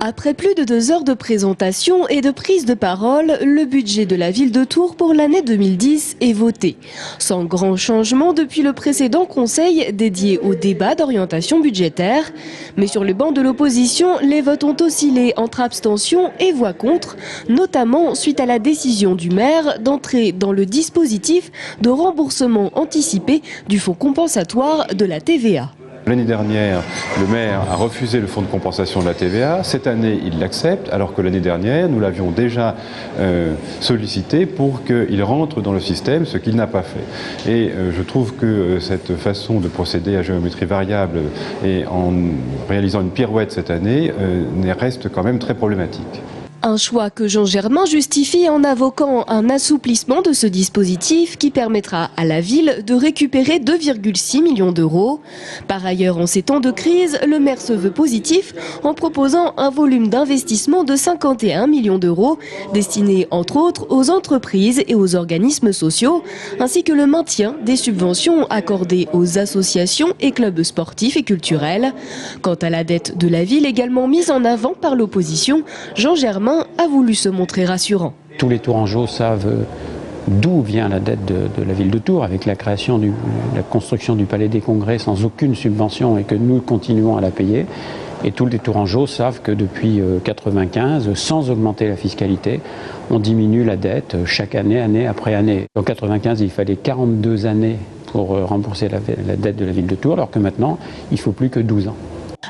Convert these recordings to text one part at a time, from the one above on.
Après plus de 2 heures de présentation et de prise de parole, le budget de la ville de Tours pour l'année 2010 est voté. Sans grand changement depuis le précédent conseil dédié au débat d'orientation budgétaire. Mais sur le banc de l'opposition, les votes ont oscillé entre abstention et voix contre, notamment suite à la décision du maire d'entrer dans le dispositif de remboursement anticipé du fonds compensatoire de la TVA. L'année dernière, le maire a refusé le fonds de compensation de la TVA. Cette année, il l'accepte, alors que l'année dernière, nous l'avions déjà sollicité pour qu'il rentre dans le système, ce qu'il n'a pas fait. Et je trouve que cette façon de procéder à géométrie variable et en réalisant une pirouette cette année reste quand même très problématique. Un choix que Jean Germain justifie en invoquant un assouplissement de ce dispositif qui permettra à la ville de récupérer 2,6 millions d'euros. Par ailleurs, en ces temps de crise, le maire se veut positif en proposant un volume d'investissement de 51 millions d'euros destiné entre autres aux entreprises et aux organismes sociaux, ainsi que le maintien des subventions accordées aux associations et clubs sportifs et culturels. Quant à la dette de la ville également mise en avant par l'opposition, Jean Germain a voulu se montrer rassurant. Tous les Tourangeaux savent d'où vient la dette de la ville de Tours, avec la création la construction du Palais des Congrès sans aucune subvention et que nous continuons à la payer. Et tous les Tourangeaux savent que depuis 1995, sans augmenter la fiscalité, on diminue la dette chaque année, année après année. En 1995, il fallait 42 années pour rembourser la dette de la ville de Tours, alors que maintenant, il ne faut plus que 12 ans.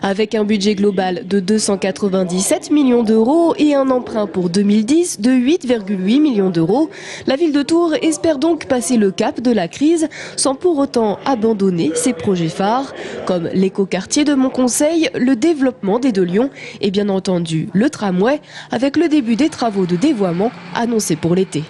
Avec un budget global de 297 millions d'euros et un emprunt pour 2010 de 8,8 millions d'euros, la ville de Tours espère donc passer le cap de la crise sans pour autant abandonner ses projets phares, comme l'écoquartier de Montconseil, le développement des Deux Lions et bien entendu le tramway, avec le début des travaux de dévoiement annoncés pour l'été.